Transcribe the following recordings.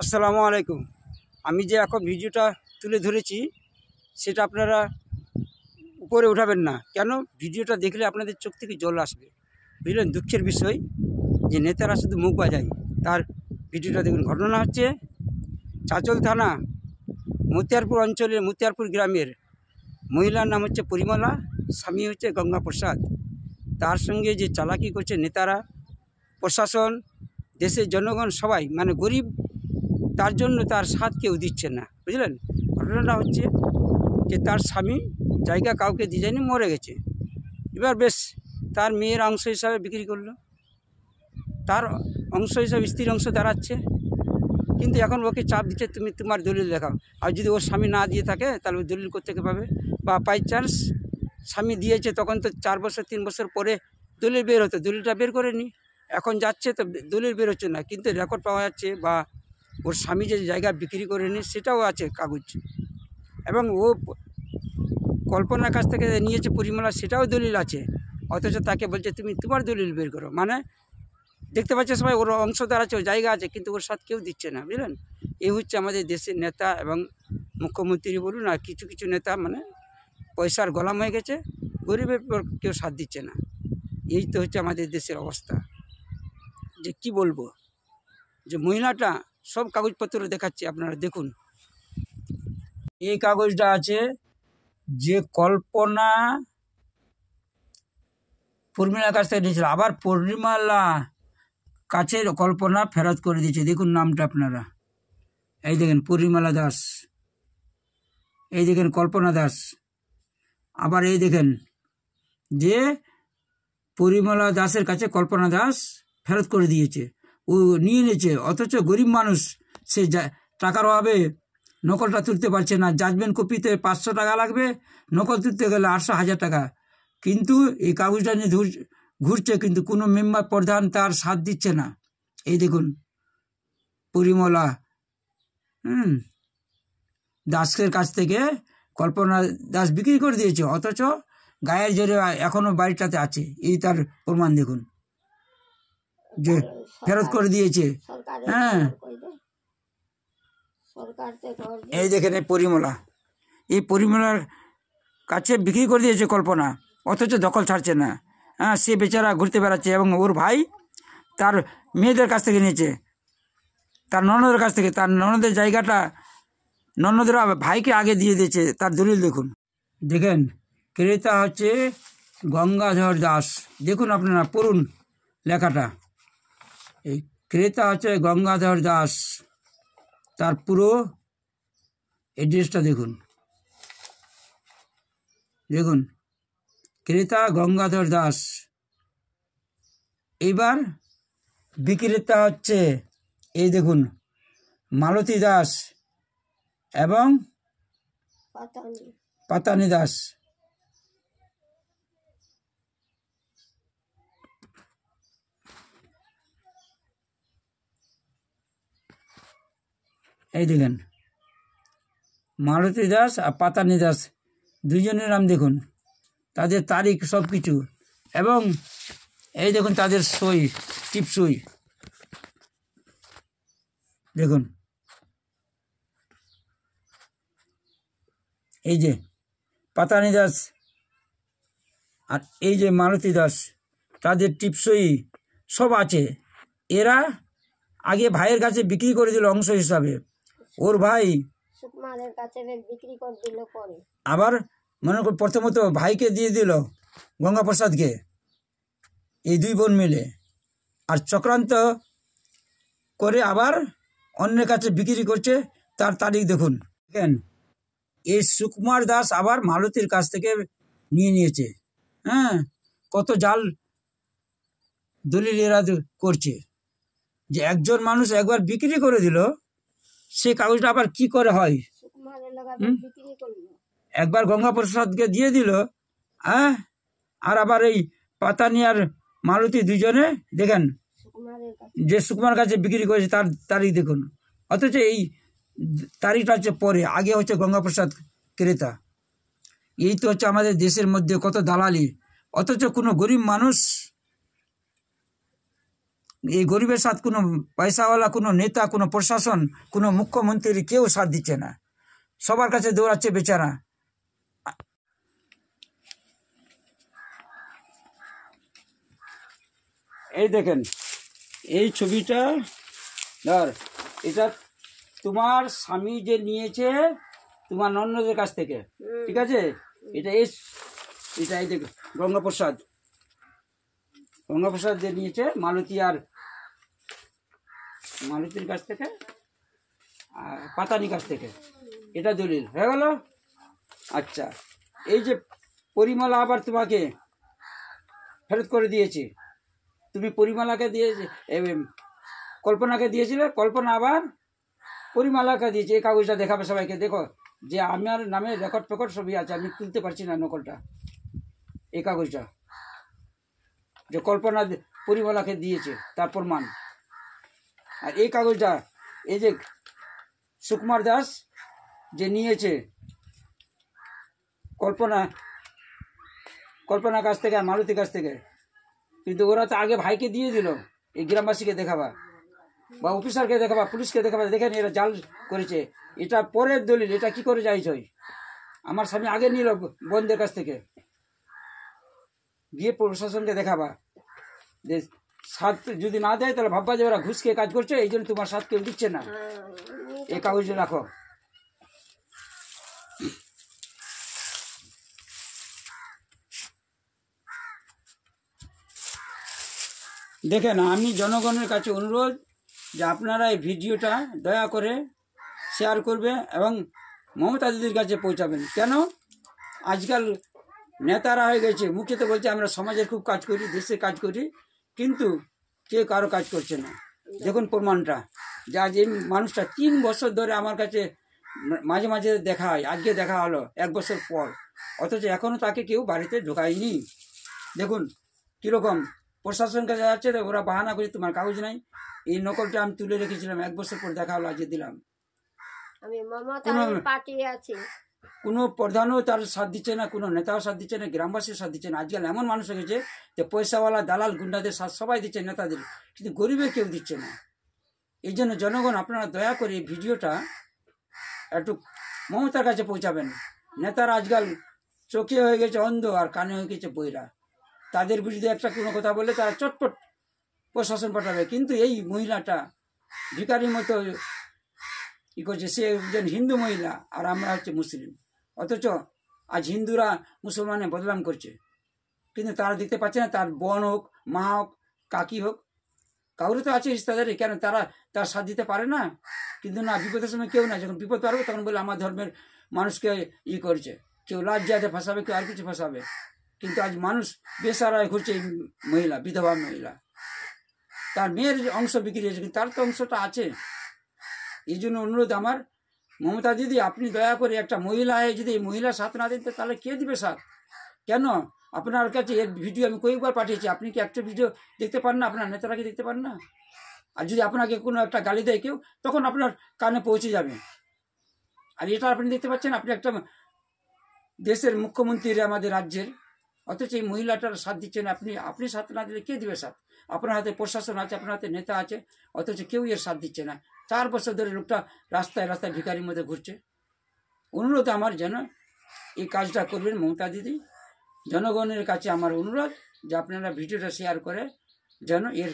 আসসালামু আলাইকুম। আমি যে এখন ভিডিওটা তুলে ধরেছি সেটা আপনারা উপরে উঠাবেন না, কেন? ভিডিওটা দেখলে আপনাদের চোখ থেকে জল আসবে, বুঝলেন? দুঃখের বিষয় যে নেতারা শুধু মুখ বাজায়। তার ভিডিওটা দেখুন। ঘটনা হচ্ছে চাঁচল থানা মতিয়ারপুর অঞ্চলের মতিয়ারপুর গ্রামের মহিলার নাম হচ্ছে পরিমলা, স্বামী হচ্ছে গঙ্গা প্রসাদ। তার সঙ্গে যে চালাকি করছে নেতারা, প্রশাসন, দেশের জনগণ সবাই, মানে গরিব, তার জন্য তার সাথ কেউ দিচ্ছে না, বুঝলেন? ঘটনাটা হচ্ছে যে তার স্বামী জায়গা কাউকে দিয়ে যায়নি, মরে গেছে। এবার বেশ তার মেয়ের অংশ হিসাবে বিক্রি করলো, তার অংশ হিসাবে স্ত্রীর অংশ দাঁড়াচ্ছে। কিন্তু এখন ওকে চাপ দিচ্ছে, তুমি তোমার দলিল দেখাও। আর যদি ওর স্বামী না দিয়ে থাকে তাহলে ওই দলিল কোত্থেকে পাবে? বা বাই চান্স স্বামী দিয়েছে, তখন তো 4 বছর 3 বছর পরে দলিল বের হতো, দলিলটা বের করেনি। এখন যাচ্ছে তো দলিল বের হচ্ছে না, কিন্তু রেকর্ড পাওয়া যাচ্ছে, বা ওর স্বামী যে জায়গা বিক্রি করেনি সেটাও আছে কাগজ। এবং ও কল্পনার কাছ থেকে নিয়েছে পরিমলা, সেটাও দলিল আছে। অথচ তাকে বলছে তুমি তোমার দলিল বের করো। মানে দেখতে পাচ্ছে সবাই ওর অংশদার আছে, ওর জায়গা আছে, কিন্তু ওর সাথে কেউ দিচ্ছে না, বুঝলেন? এই হচ্ছে আমাদের দেশের নেতা এবং মুখ্যমন্ত্রী বলুন, আর কিছু কিছু নেতা মানে পয়সার গোলাম হয়ে গেছে, গরিবের কেউ সাথ দিচ্ছে না। এই তো হচ্ছে আমাদের দেশের অবস্থা। যে কি বলবো, যে মহিলাটা সব কাগজপত্র দেখাচ্ছে, আপনারা দেখুন। এই কাগজটা আছে যে কল্পনা পূর্ণিমার কাছ থেকে নিয়েছিল, আবার পূর্ণিমালা কাছে কল্পনা ফেরত করে দিয়েছে। দেখুন নামটা আপনারা, এই দেখেন পূর্ণিমালা দাস, এই দেখেন কল্পনা দাস। আবার এই দেখেন যে পরিমলা দাসের কাছে কল্পনা দাস ফেরত করে দিয়েছে, ও নিয়ে নিয়েছে। অথচ গরিব মানুষ, সে টাকার অভাবে নকলটা তুলতে পারছে না। জাজমেন্ট কপিতে 500 টাকা লাগবে, নকল তুলতে গেলে 800-1000 টাকা। কিন্তু এই কাগজটা নিয়ে ঘুরছে, কিন্তু কোনো মেম্বার প্রধান তার সাথ দিচ্ছে না। এই দেখুন পরিমলা দাসের কাছ থেকে কল্পনা দাস বিক্রি করে দিয়েছে, অথচ গায়ের জোরে এখনো বাড়িটাতে আছে। এই তার প্রমাণ দেখুন, যে ফেরত করে দিয়েছে। হ্যাঁ, এই দেখেন এই পরিমলা, এই পরিমলার কাছে বিক্রি করে দিয়েছে কল্পনা, অথচ দখল ছাড়ছে না। হ্যাঁ, সে বেচারা ঘুরতে বেড়াচ্ছে। এবং ওর ভাই তার মেয়েদের কাছ থেকে নিয়েছে, তার ননদের কাছ থেকে। তার ননদের জায়গাটা ননদরা ভাইকে আগে দিয়ে দিয়েছে, তার দলিল দেখুন। দেখেন ক্রেতা হচ্ছে গঙ্গাধর দাস। দেখুন আপনারা পড়ুন লেখাটা। এই ক্রেতা হচ্ছে গঙ্গাধর দাস, তার পুরো অ্যাড্রেসটা দেখুন। দেখুন ক্রেতা গঙ্গাধর দাস। এইবার বিক্রেতা হচ্ছে এই দেখুন মালতী দাস এবং পাতানি দাস। এই দেখেন মালতী দাস আর পাতানি দাস, দুজনের নাম দেখুন, তাদের তারিখ সব কিছু। এবং এই দেখুন তাদের সই, টিপ সই দেখুন। এই যে পাতানি দাস আর এই যে মালতী দাস, তাদের টিপসই সব আছে। এরা আগে ভাইয়ের কাছে বিক্রি করে দিল অংশ হিসাবে, ওর ভাই আবার মনে কর প্রথমত ভাইকে দিয়ে দিল গঙ্গা প্রসাদকে, এই 2 বোন মিলে। আর চক্রান্ত করে আবার অন্যের কাছে বিক্রি করছে, তার তারিখ দেখুন। দেখেন এই সুকুমার দাস আবার মালতীর কাছ থেকে নিয়ে নিয়েছে। হ্যাঁ, কত জাল দলিল এরা করছে, যে একজন মানুষ একবার বিক্রি করে দিল, সে কাগজটা আবার কি করে হয়? একবার গঙ্গা প্রসাদকে দিয়ে দিল, হ্যাঁ, আর আবার এই পাতানি আর মালতী দুজনে দেখেন যে সুকুমার কাছে বিক্রি করেছে তার তারিখ দেখুন। অথচ এই তারিখটা হচ্ছে পরে, আগে হচ্ছে গঙ্গা প্রসাদ ক্রেতা। এই তো হচ্ছে আমাদের দেশের মধ্যে কত দালালি, অথচ কোনো গরিব মানুষ এই গরিবের সাথ কোনো পয়সাওয়ালা, কোনো নেতা, কোনো প্রশাসন, কোনো মুখ্যমন্ত্রী কেউ সাথ দিচ্ছে না, সবার কাছে দৌড়াচ্ছে বেচারা। এই দেখেন এই ছবিটা, ধর এটা তোমার স্বামী যে নিয়েছে তোমার ননদের কাছ থেকে, ঠিক আছে? এটা এই দেখ গঙ্গাপ্রসাদ যে নিয়েছে মালতীর কাছ থেকে, আর পাতানির কাছ থেকে, এটা দলিল হয়ে গেল। আচ্ছা, এই যে পরিমলা আবার তোমাকে ফেরত করে দিয়েছে, তুমি পরিমলাকে দিয়েছে, কল্পনাকে দিয়েছিলে, কল্পনা আবার পরিমলাকে দিয়েছে। এই কাগজটা দেখাবে সবাইকে, দেখো যে আমার নামে রেকর্ড ফেকর্ড সবই আছে, আমি তুলতে পারছি না নকলটা। এই কাগজটা যে কল্পনা পরিমলাকে দিয়েছে তার প্রমাণ। আর এই কাগজটা এই যে সুকুমার দাস যে নিয়েছে কল্পনার কাছ থেকে আর মালতীর কাছ থেকে, কিন্তু ওরা তো আগে ভাইকে দিয়ে দিল, এই গ্রামবাসীকে দেখাবা বা অফিসারকে দেখাবা, পুলিশকে দেখাবা, দেখেন এরা জাল করেছে, এটা পরের দলিল, এটা কি করে যাইছ? আমার স্বামী আগে নিল বোনদের কাছ থেকে, গিয়ে প্রশাসনকে দেখাবা। সাথ যদি না দেয় তাহলে ভাববা যে ওরা ঘুষ খেয়ে কাজ করছে, এই জন্য তোমার সাথ কেউ দিচ্ছে না। এই কাগজ রাখো। দেখেন, আমি জনগণের কাছে অনুরোধ যে আপনারা এই ভিডিওটা দয়া করে শেয়ার করবে এবং মমতা দিদির কাছে পৌঁছাবেন। কেন আজকাল নেতারা হয়ে গেছে, মুখে তো বলছে আমরা সমাজের খুব কাজ করি, দেশে কাজ করি, কিন্তু কেউ কারো কাজ করছে না। দেখুন প্রমাণটা, যে আজ এই মানুষটা 3 বছর ধরে আমার কাছে মাঝে মাঝে দেখা হয়, আজকে দেখা হলো 1 বছর পর, অথচ এখনও তাকে কেউ বাড়িতে ঢোকায়নি। দেখুন কীরকম প্রশাসন কাছে যাচ্ছে, ওরা বাহানা করে তোমার কাগজ নাই, এই নকলটা আমি তুলে রেখেছিলাম, 1 বছর পর দেখা হলো, আজকে দিলাম। কোনো প্রধানও তার সাথ দিচ্ছে না, কোনো নেতাও সাথ দিচ্ছে না, গ্রামবাসীও সাথ দিচ্ছে না। আজকাল এমন মানুষ হয়ে গেছে যে পয়সাওয়ালা দালাল গুন্ডাদের সাথ সবাই দিচ্ছে, নেতাদের, কিন্তু গরিবের কেউ দিচ্ছে না। এই জন্য জনগণ আপনারা দয়া করে এই ভিডিওটা একটু মমতার কাছে পৌঁছাবেন। নেতারা আজকাল চোখে হয়ে গেছে অন্ধ আর কানে হয়ে গেছে বইরা, তাদের বিরুদ্ধে একটা কোনো কথা বললে তারা চটপট প্রশাসন পাঠাবে, কিন্তু এই মহিলাটা ভিখারির মতো কি করছে, সে একজন হিন্দু মহিলা আর আমরা হচ্ছে মুসলিম, অথচ আজ হিন্দুরা মুসলমানে বদনাম করছে, কিন্তু তারা দেখতে পাচ্ছে না, তার বোন হোক, মা হোক, কাকি হোক, কাউরে তো আছে রিস্তাদারি, কেন তারা তার সাথ দিতে পারে না? কিন্তু না, বিপদের সময় কেউ না, যখন বিপদ পারবে তখন বলে আমার ধর্মের মানুষকে করছে, কেউ লজ্জাতে ফাঁসাবে, কেউ আর কিছু ফাঁসাবে। কিন্তু আজ মানুষ বেসারায় ঘুরছে, এই মহিলা বিধবা মহিলা, তার মেয়ের অংশ বিক্রি হয়েছে, কিন্তু তার তো অংশটা আছে। এই জন্য অনুরোধ আমার, মমতা দিদি আপনি দয়া করে একটা মহিলা যদি এই মহিলার সাথ না দিতে তাহলে কে দিবে সাথ? কেন আপনার কাছে এর ভিডিও আমি কয়েকবার পাঠিয়েছি, আপনি কি একটা ভিডিও দেখতে পান না? আপনার নেতারা কি দেখতে পান না? আর যদি আপনাকে কোনো একটা গালি দেয় কেউ, তখন আপনার কানে পৌঁছে যাবে। আর এটা আপনি দেখতে পাচ্ছেন, আপনি একটা দেশের মুখ্যমন্ত্রী আমাদের রাজ্যের, অথচ এই মহিলাটার সাথ দিচ্ছেন। আপনি সাথ না দিলে কে দিবে সাথ? আপনার হাতে প্রশাসন আছে, আপনার হাতে নেতা আছে, অথচ কেউ এর সাথ দিচ্ছে না। 4 বছর ধরে লোকটা রাস্তায় রাস্তায় ভিখারির মধ্যে ঘুরছে। অনুরোধ আমার যেন এই কাজটা করবেন মমতা দিদি। জনগণের কাছে আমার অনুরোধ যে আপনারা ভিডিওটা শেয়ার করে যেন এর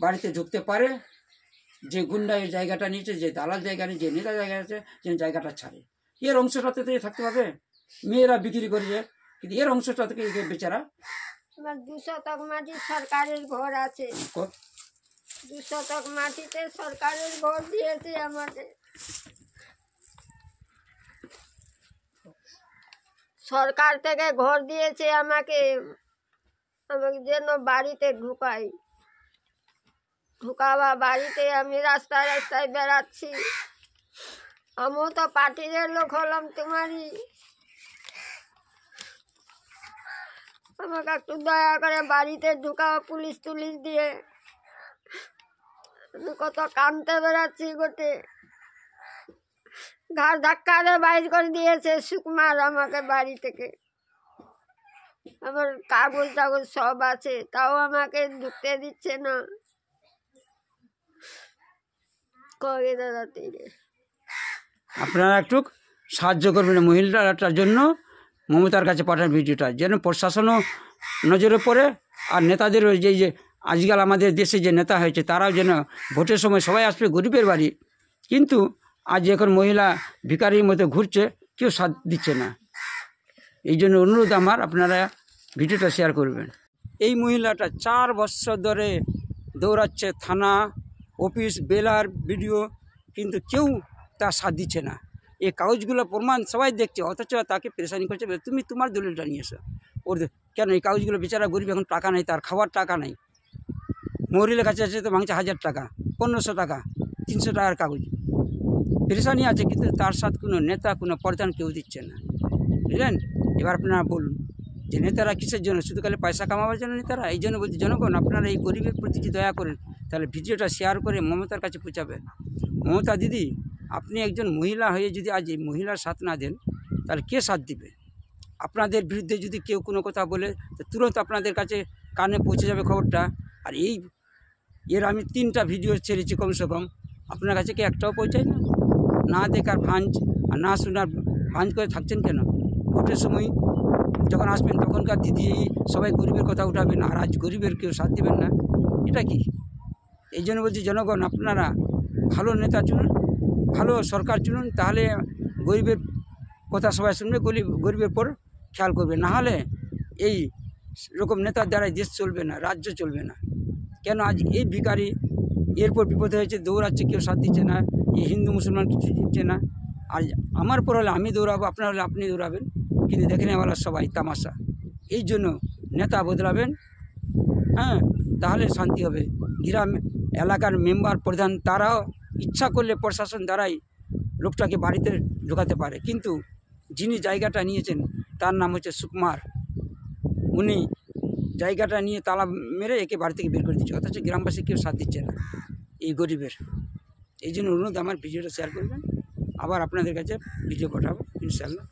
বাড়িতে ঢুকতে পারে, যে গুন্ডা এর জায়গাটা নিয়েছে, যে দালাল জায়গা নিয়ে, যে নেতা জায়গা আছে, যেন জায়গাটা ছাড়ে। এর অংশটাতে তো থাকতে পাবে, মেয়েরা বিক্রি করেছে, কিন্তু এর অংশটা থেকে বেচারা। আমার 2 শতক মাটি সরকারের ঘর আছে, 2 শতক মাটিতে সরকারের ঘর দিয়েছে আমাকে। সরকার থেকে ঘর দিয়েছে আমাকে, আমাকে যেন বাড়িতে ঢুকাবা বাড়িতে। আমি রাস্তায় রাস্তায় বেড়াচ্ছি, আমিও তো পার্টির লোক হলাম তোমারই, আমাকে একটু দয়া করে বাড়িতে ঢুকাও পুলিশ টুলিশ দিয়ে। আমি কত কাঁদতে বেড়াচ্ছি, গোটে ঘাড় ধাক্কা দিয়ে বাইর করে দিয়েছে সুকুমার আমাকে বাড়ি থেকে। আমার কাগজ টাগজ সব আছে, তাও আমাকে ঢুকতে দিচ্ছে না। করে দাদা থেকে আপনারা একটু সাহায্য করবেন মহিলাটার জন্য, মমতার কাছে পাঠান ভিডিওটা, যেন প্রশাসনও নজরে পড়ে। আর নেতাদের যে আজকাল আমাদের দেশে যে নেতা হয়েছে তারাও যেন ভোটের সময় সবাই আসবে গরিবের বাড়ি, কিন্তু আজ এখন মহিলা ভিখারির মতো ঘুরছে, কেউ সাথ দিচ্ছে না। এই জন্য অনুরোধ আমার, আপনারা ভিডিওটা শেয়ার করবেন। এই মহিলাটা 4 বছর ধরে দৌড়াচ্ছে থানা, অফিস, বেলার ভিডিও, কিন্তু কেউ তার সাথ দিচ্ছে না। এই কাগজগুলো প্রমাণ সবাই দেখছে, অথচ তাকে পেরেশানি করছে, তুমি তোমার দলিলটা নিয়ে এসো। ওর কেন এই কাগজগুলো, বেচারা গরিব, এখন টাকা নেই, তার খাওয়ার টাকা নেই। মহিলার কাছে আছে তো মাংস 1000 টাকা, 1500 টাকা, 300 টাকার কাগজ, পেরেশানি আছে, কিন্তু তার সাথে কোনো নেতা, কোনো প্রধান কেউ দিচ্ছে না, বুঝলেন। এবার আপনারা বলুন যে নেতারা কিসের জন্য? শুধু খালি পয়সা কামাবার জন্য নেতারা? এই জন্য বলছি জনগণ, আপনারা এই গরিবের প্রতি যদি দয়া করেন, তাহলে ভিডিওটা শেয়ার করে মমতার কাছে পৌঁছাবেন। মমতা দিদি, আপনি একজন মহিলা হয়ে যদি আজ এই মহিলার সাথ না দেন, তাহলে কে সাথ দিবে? আপনাদের বিরুদ্ধে যদি কেউ কোনো কথা বলে, তো তুরন্ত আপনাদের কাছে কানে পৌঁছে যাবে খবরটা। আর এর আমি 3টা ভিডিও ছেড়েছি কমসে কম, আপনার কাছে কি একটাও পৌঁছায় না? না দেখার ভাঁজ আর না শোনার ভাঁজ করে থাকছেন কেন? ভোটের সময় যখন আসবেন তখনকার দিদি সবাই গরিবের কথা উঠাবেন, আর আজ গরিবের কেউ সাথ দেবেন না, এটা কি? এই জন্য বলছি জনগণ, আপনারা ভালো নেতা চুনুন, ভালো সরকার চুনুন, তাহলে গরিবের কথা সবাই শুনবে, গরিবের পর খেয়াল করবে। না হলে এই রকম নেতার দ্বারাই দেশ চলবে না, রাজ্য চলবে না। কেন আজ এই ভিখারি এরপর বিপদ হয়েছে, দৌড়াচ্ছে, কেউ সাথ দিচ্ছে না। এই হিন্দু মুসলমান কিছু দিচ্ছে না। আর আমার পর হলে আমি দৌড়াবো, আপনার হলে আপনি দৌড়াবেন, কিন্তু দেখে নেওয়ালা সবাই তামাশা। এই জন্য নেতা বদলাবেন, হ্যাঁ, তাহলে শান্তি হবে। গ্রাম এলাকার মেম্বার, প্রধান, তারাও ইচ্ছা করলে প্রশাসন দ্বারাই লোকটাকে বাড়িতে ঢোকাতে পারে, কিন্তু যিনি জায়গাটা নিয়েছেন তার নাম হচ্ছে সুকুমার, উনি জায়গাটা নিয়ে তালা মেরে একে বাড়ি থেকে বের করে দিচ্ছে, অথচ গ্রামবাসী কেউ সাথ দিচ্ছে না এই গরিবের। এই জন্য অনুরোধ আমার, ভিডিওটা শেয়ার করবেন, আবার আপনাদের কাছে ভিডিও পাঠাবো ইনশাআল্লাহ।